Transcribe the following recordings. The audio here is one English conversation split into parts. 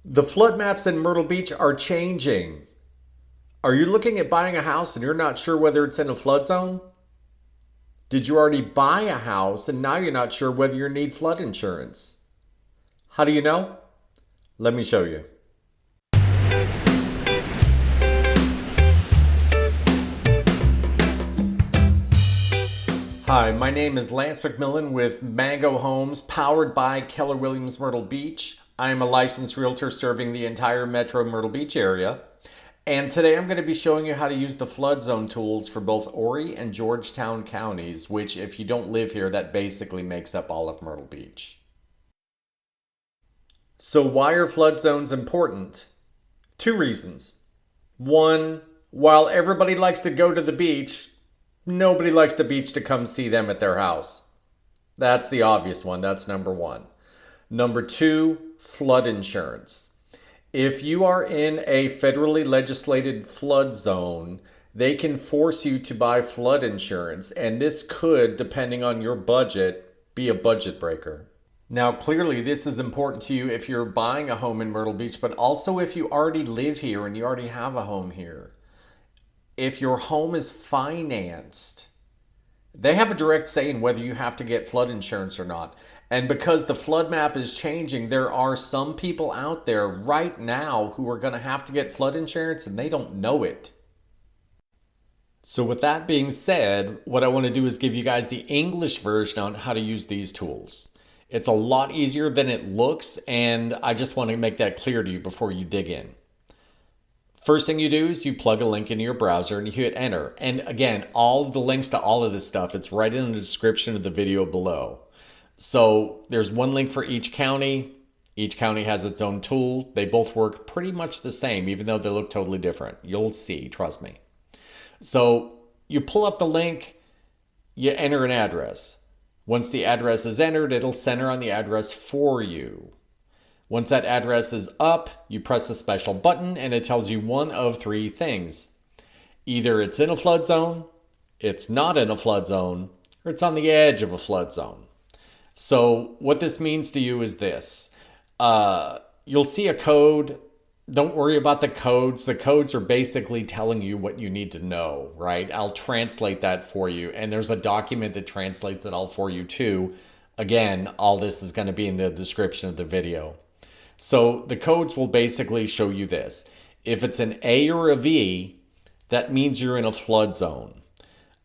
The flood maps in Myrtle Beach are changing. Are you looking at buying a house and you're not sure whether it's in a flood zone? Did you already buy a house and now you're not sure whether you need flood insurance? How do you know? Let me show you. Hi, my name is Lance McMillan with Mango Homes, powered by Keller Williams Myrtle Beach. I am a licensed realtor serving the entire metro Myrtle Beach area. And today I'm going to be showing you how to use the flood zone tools for both Horry and Georgetown counties, which if you don't live here, that basically makes up all of Myrtle Beach. So why are flood zones important? Two reasons. One, while everybody likes to go to the beach, nobody likes the beach to come see them at their house. That's the obvious one. That's number one. Number two, flood insurance. If you are in a federally legislated flood zone, they can force you to buy flood insurance, and this could, depending on your budget, be a budget breaker. Now, clearly, this is important to you if you're buying a home in Myrtle Beach, but also if you already live here and you already have a home here. If your home is financed, they have a direct say in whether you have to get flood insurance or not. And because the flood map is changing, there are some people out there right now who are going to have to get flood insurance and they don't know it. So with that being said, what I want to do is give you guys the English version on how to use these tools. It's a lot easier than it looks, and I just want to make that clear to you before you dig in. First thing you do is you plug a link into your browser and you hit enter. And again, all of the links to all of this stuff, it's right in the description of the video below. So there's one link for each county. Each county has its own tool. They both work pretty much the same, even though they look totally different. You'll see, trust me. So you pull up the link, you enter an address. Once the address is entered, it'll center on the address for you. Once that address is up, you press a special button and it tells you one of three things. Either it's in a flood zone, it's not in a flood zone, or it's on the edge of a flood zone. So what this means to you is this. You'll see a code. Don't worry about the codes. The codes are basically telling you what you need to know, right? I'll translate that for you. And there's a document that translates it all for you too. Again, all this is going to be in the description of the video. So the codes will basically show you this. If it's an A or a V, that means you're in a flood zone.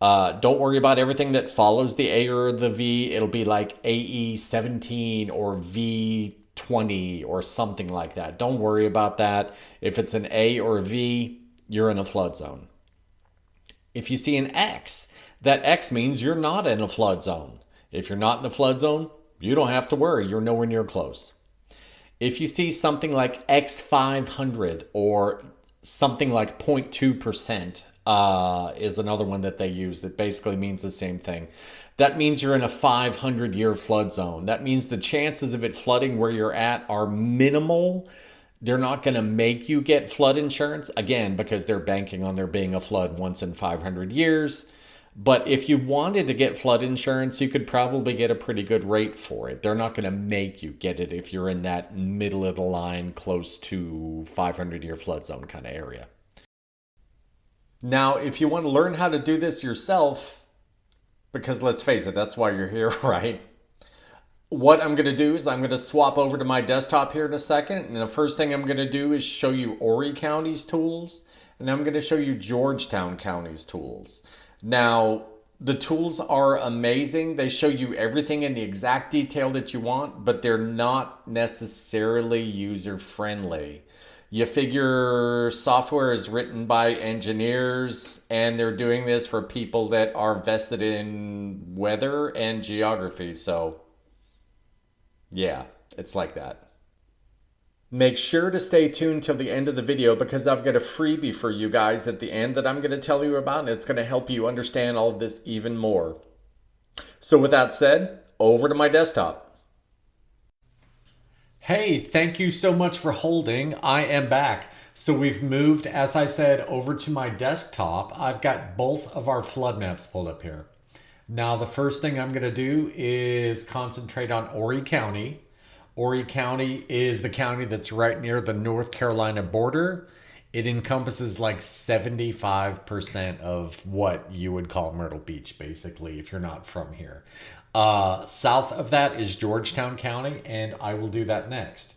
Don't worry about everything that follows the A or the V. It'll be like AE17 or V20 or something like that. Don't worry about that. If it's an A or a V, you're in a flood zone. If you see an X, that X means you're not in a flood zone. If you're not in the flood zone, you don't have to worry. You're nowhere near close. If you see something like X500 or something like 0.2% is another one that they use. It basically means the same thing. That means you're in a 500-year flood zone. That means the chances of it flooding where you're at are minimal. They're not going to make you get flood insurance, again, because they're banking on there being a flood once in 500 years. But if you wanted to get flood insurance, you could probably get a pretty good rate for it. They're not going to make you get it if you're in that middle of the line, close to 500-year flood zone kind of area. Now, if you want to learn how to do this yourself, because let's face it, that's why you're here, right? What I'm going to do is I'm going to swap over to my desktop here in a second. And the first thing I'm going to do is show you Horry County's tools. And I'm going to show you Georgetown County's tools. Now, the tools are amazing. They show you everything in the exact detail that you want, but they're not necessarily user-friendly. You figure software is written by engineers, and they're doing this for people that are vested in weather and geography. So, yeah, it's like that. Make sure to stay tuned till the end of the video because I've got a freebie for you guys at the end that I'm going to tell you about, and it's going to help you understand all of this even more. So with that said, over to my desktop. Hey, thank you so much for holding. I am back. So we've moved, as I said, over to my desktop. I've got both of our flood maps pulled up here. Now the first thing I'm going to do is concentrate on Horry County. Horry County is the county that's right near the North Carolina border. It encompasses like 75% of what you would call Myrtle Beach, basically, if you're not from here. South of that is Georgetown County, and I will do that next.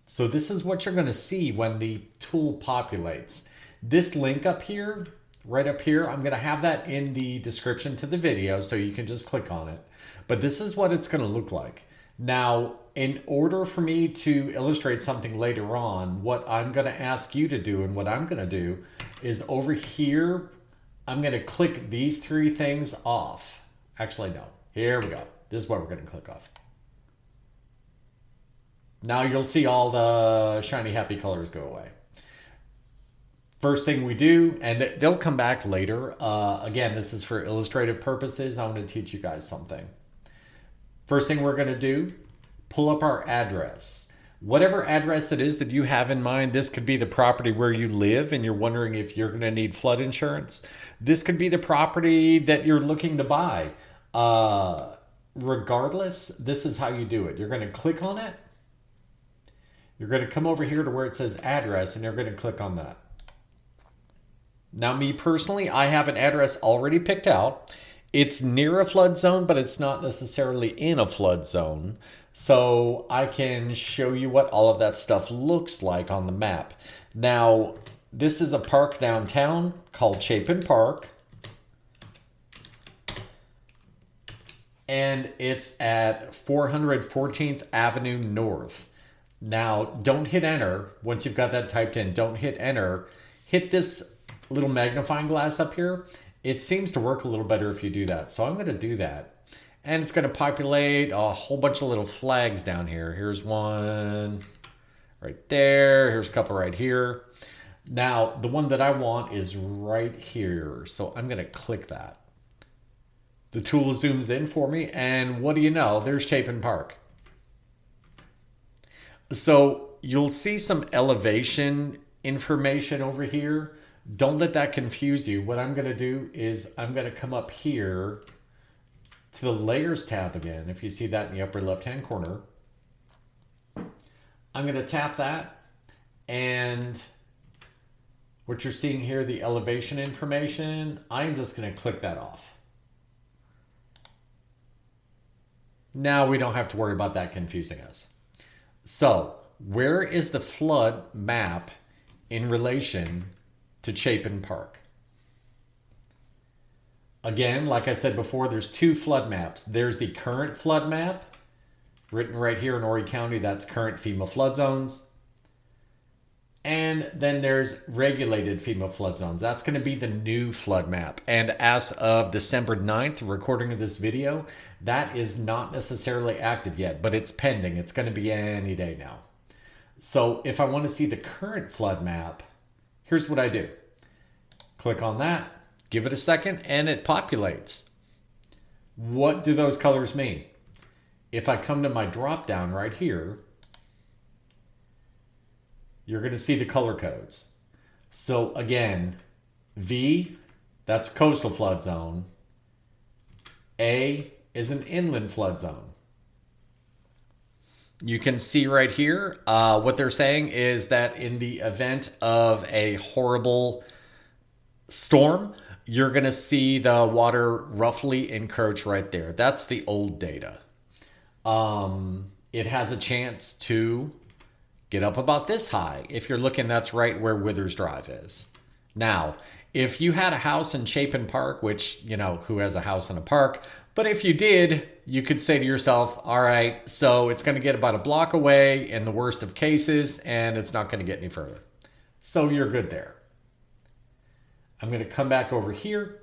So this is what you're going to see when the tool populates. This link up here, right up here, I'm going to have that in the description to the video, so you can just click on it. But this is what it's going to look like. Now, in order for me to illustrate something later on, what I'm going to ask you to do and what I'm going to do is over here, I'm going to click these three things off. Actually, no. Here we go. This is what we're going to click off. Now you'll see all the shiny happy colors go away. First thing we do, and they'll come back later. Again, this is for illustrative purposes. I want to teach you guys something. First thing we're going to do, pull up our address. Whatever address it is that you have in mind, this could be the property where you live and you're wondering if you're going to need flood insurance. This could be the property that you're looking to buy. Regardless, this is how you do it. You're going to click on it. You're going to come over here to where it says address and you're going to click on that. Now, me personally, I have an address already picked out. It's near a flood zone, but it's not necessarily in a flood zone. So I can show you what all of that stuff looks like on the map. Now, this is a park downtown called Chapin Park. And it's at 414th Avenue North. Now, don't hit enter. Once you've got that typed in, don't hit enter. Hit this little magnifying glass up here. It seems to work a little better if you do that. So I'm going to do that. And it's going to populate a whole bunch of little flags down here. Here's one right there. Here's a couple right here. Now, the one that I want is right here. So I'm going to click that. The tool zooms in for me. And what do you know? There's Chapin Park. So you'll see some elevation information over here. Don't let that confuse you. What I'm going to do is I'm going to come up here to the layers tab again. If you see that in the upper left hand corner, I'm going to tap that, and what you're seeing here, the elevation information, I'm just going to click that off. Now we don't have to worry about that confusing us. So where is the flood map in relation to Chapin Park? Again, like I said before, there's two flood maps. There's the current flood map, written right here in Horry County. That's current FEMA flood zones. And then there's regulated FEMA flood zones. That's going to be the new flood map. And as of December 9th, recording of this video, that is not necessarily active yet, but it's pending. It's going to be any day now. So if I want to see the current flood map, here's what I do. Click on that, give it a second, and it populates. What do those colors mean? If I come to my drop down right here, you're going to see the color codes. So again, V, that's coastal flood zone. A is an inland flood zone. You can see right here, what they're saying is that in the event of a horrible storm, you're going to see the water roughly encroach right there. That's the old data. It has a chance to get up about this high. If you're looking, that's right where Withers Drive is. Now, if you had a house in Chapin Park, which, you know, who has a house in a park? But if you did, you could say to yourself, all right, so it's going to get about a block away in the worst of cases, and it's not going to get any further. So you're good there. I'm going to come back over here.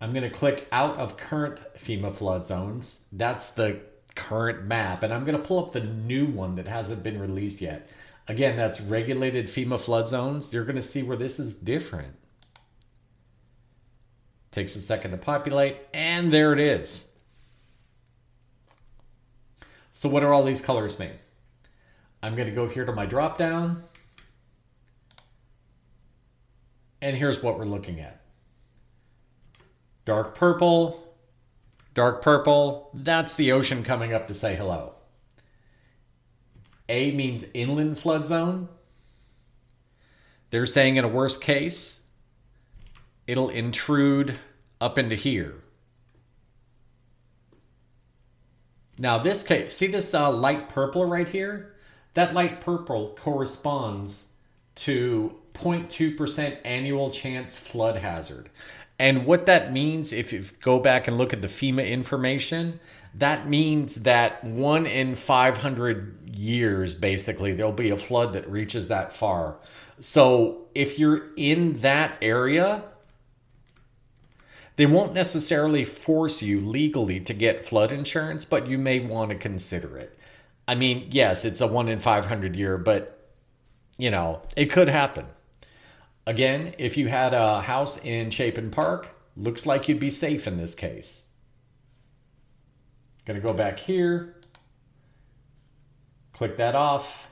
I'm going to click out of current FEMA flood zones. That's the current map. And I'm going to pull up the new one that hasn't been released yet. Again, that's regulated FEMA flood zones. You're going to see where this is different. Takes a second to populate, and there it is. So what do all these colors mean? I'm going to go here to my drop down. And here's what we're looking at. Dark purple, that's the ocean coming up to say hello. A means inland flood zone. They're saying in a worst case, it'll intrude up into here. Now this case, see this light purple right here? That light purple corresponds to 0.2% annual chance flood hazard. And what that means, if you go back and look at the FEMA information, that means that 1 in 500 years, basically, there'll be a flood that reaches that far. So if you're in that area, they won't necessarily force you legally to get flood insurance, but you may want to consider it. I mean, yes, it's a 1 in 500 year, but, you know, it could happen. Again, if you had a house in Chapin Park, looks like you'd be safe in this case. Gonna go back here, click that off,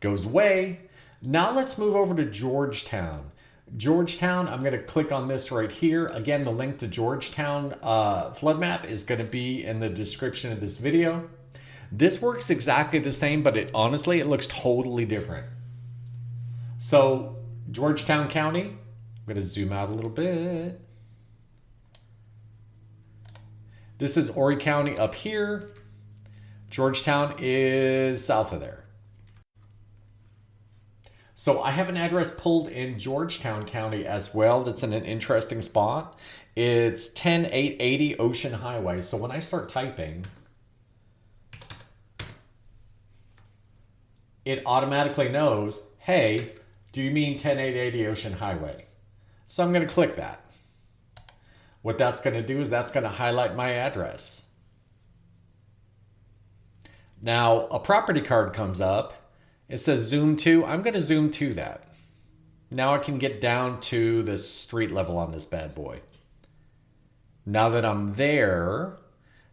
goes away. Now let's move over to Georgetown. Georgetown, I'm going to click on this right here. Again, the link to Georgetown flood map is going to be in the description of this video. This works exactly the same, but honestly, it looks totally different. So, Georgetown County, I'm going to zoom out a little bit. This is Horry County up here. Georgetown is south of there. So I have an address pulled in Georgetown County as well that's in an interesting spot. It's 10880 Ocean Highway. So when I start typing, it automatically knows, hey, do you mean 10880 Ocean Highway? So I'm going to click that. What that's going to do is that's going to highlight my address. Now a property card comes up. It says zoom to. I'm going to zoom to that. Now I can get down to the street level on this bad boy. Now that I'm there,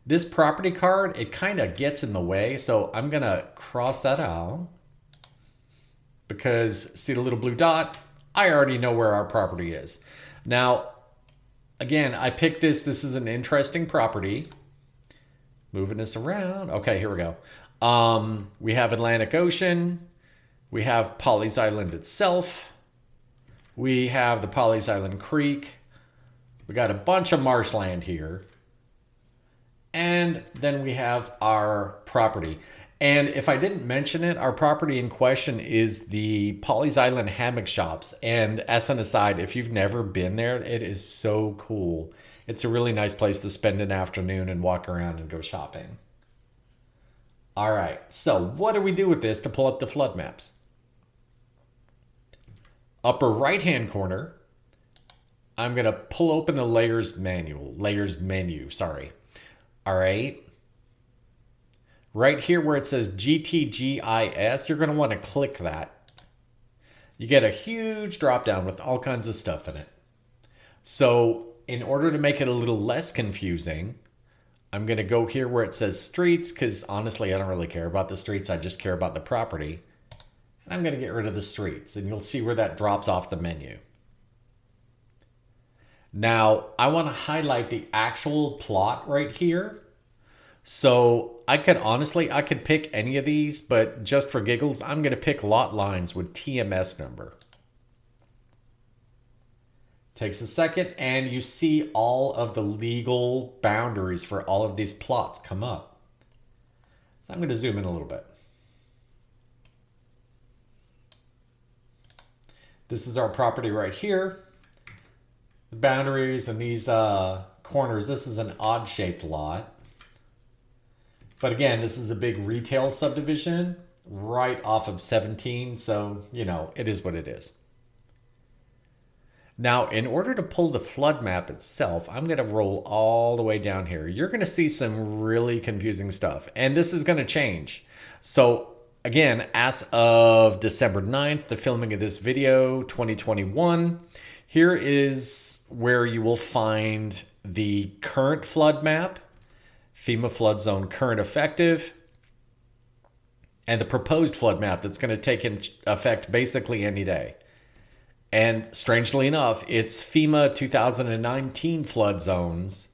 this property card, it kind of gets in the way. So I'm going to cross that out. Because see the little blue dot? I already know where our property is. Now, again, I picked this. This is an interesting property. Moving this around. Okay, here we go. We have Atlantic Ocean. We have Pawleys Island itself. We have the Pawleys Island Creek. We got a bunch of marshland here. And then we have our property. And if I didn't mention it, our property in question is the Pawleys Island Hammock Shops. And as an aside, if you've never been there, it is so cool. It's a really nice place to spend an afternoon and walk around and go shopping. All right, so what do we do with this to pull up the flood maps? Upper right-hand corner, I'm going to pull open the layers menu, sorry. All right. Right here where it says GTGIS, you're going to want to click that. You get a huge drop down with all kinds of stuff in it. So in order to make it a little less confusing, I'm going to go here where it says streets, because honestly, I don't really care about the streets. I just care about the property. And I'm going to get rid of the streets, and you'll see where that drops off the menu. Now, I want to highlight the actual plot right here. So I could pick any of these, but just for giggles, I'm going to pick lot lines with TMS number. Takes a second, and you see all of the legal boundaries for all of these plots come up. So I'm going to zoom in a little bit. This is our property right here. The boundaries and these corners, this is an odd-shaped lot. But again, this is a big retail subdivision right off of 17, so, you know, it is what it is. Now, in order to pull the flood map itself, I'm going to roll all the way down here. You're going to see some really confusing stuff, and this is going to change. So, again, as of December 9th, the filming of this video, 2021, here is where you will find the current flood map, FEMA flood zone current effective, and the proposed flood map that's going to take effect basically any day. And strangely enough, it's FEMA 2019 flood zones,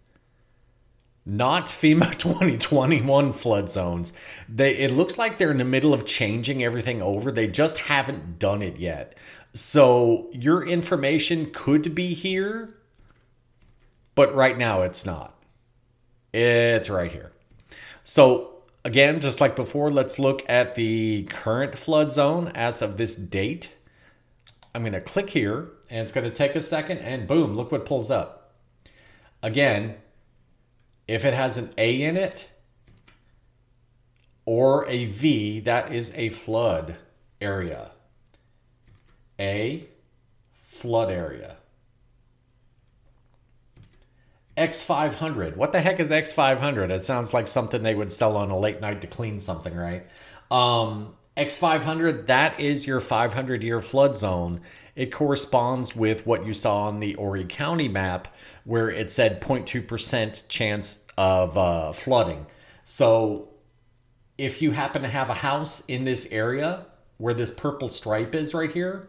not FEMA 2021 flood zones. It looks like they're in the middle of changing everything over. They just haven't done it yet. So your information could be here, but right now it's not. It's right here. So again, just like before, let's look at the current flood zone as of this date. I'm going to click here, and it's going to take a second, and boom, look what pulls up. Again, if it has an A in it or a V, that is a flood area. A, flood area. X500. What the heck is X500? It sounds like something they would sell on a late night to clean something, right? X500, that is your 500-year flood zone. It corresponds with what you saw on the Horry County map, where it said 0.2% chance of flooding. So if you happen to have a house in this area where this purple stripe is right here,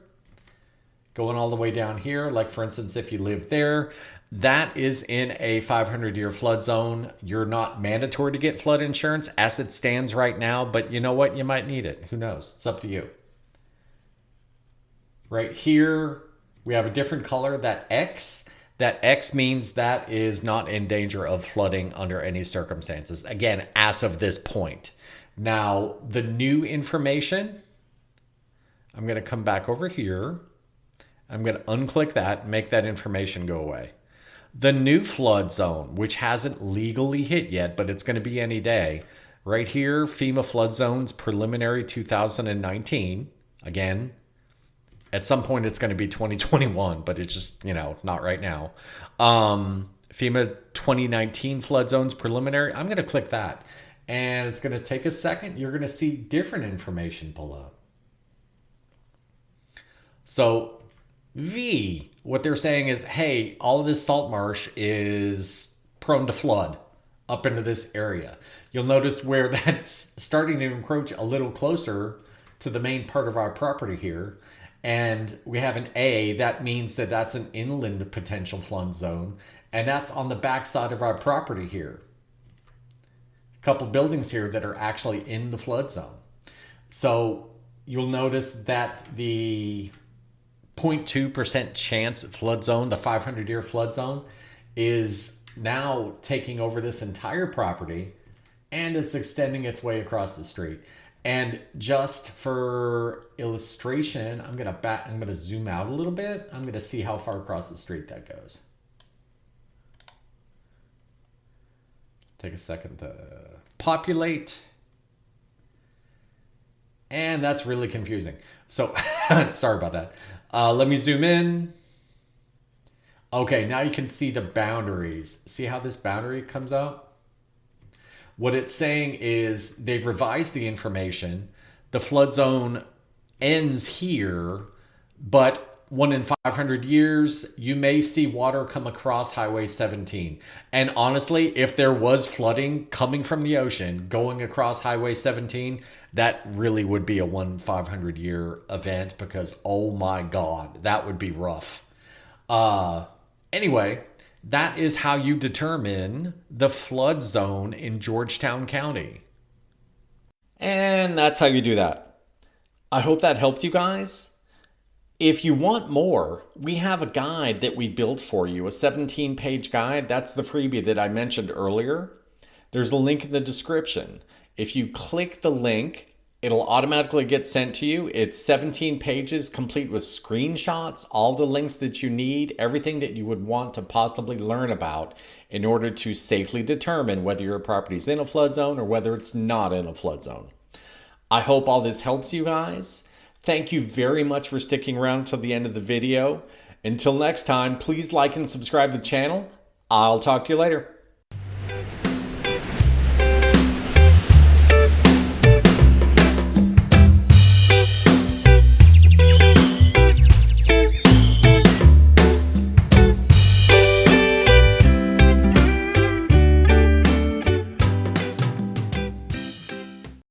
going all the way down here, like for instance, if you live there, that is in a 500-year flood zone. You're not mandatory to get flood insurance as it stands right now, but you know what? You might need it. Who knows? It's up to you. Right here, we have a different color, that X. That X means that is not in danger of flooding under any circumstances. Again, as of this point. Now, the new information, I'm going to come back over here. I'm going to unclick that and make that information go away. The new flood zone, which hasn't legally hit yet, but it's going to be any day. Right here, FEMA flood zones preliminary 2019. Again, at some point it's going to be 2021, but it's just, not right now. FEMA 2019 flood zones preliminary. I'm going to click that. And it's going to take a second. You're going to see different information pull up. So V, what they're saying is, hey, all of this salt marsh is prone to flood up into this area. You'll notice where that's starting to encroach a little closer to the main part of our property here. And we have an A, that means that that's an inland potential flood zone. And that's on the backside of our property here. A couple buildings here that are actually in the flood zone. So you'll notice that the 0.2% chance flood zone, the 500-year flood zone, is now taking over this entire property, and it's extending its way across the street. And just for illustration, I'm gonna zoom out a little bit. I'm gonna see how far across the street that goes. Take a second to populate. And that's really confusing. So, sorry about that. Let me zoom in. Okay, now you can see the boundaries. See how this boundary comes out? What it's saying is they've revised the information. The flood zone ends here, but 1 in 500 years, you may see water come across Highway 17. And honestly, if there was flooding coming from the ocean going across Highway 17, that really would be a 1 in 500 year event, because oh my God, that would be rough. Anyway, that is how you determine the flood zone in Georgetown County. And that's how you do that. I hope that helped you guys. If you want more, we have a guide that we built for you, a 17-page guide. That's the freebie that I mentioned earlier. There's a link in the description. If you click the link, it'll automatically get sent to you. It's 17 pages complete with screenshots, all the links that you need, everything that you would want to possibly learn about in order to safely determine whether your property is in a flood zone or whether it's not in a flood zone. I hope all this helps you guys. Thank you very much for sticking around till the end of the video. Until next time, please like and subscribe to the channel. I'll talk to you later.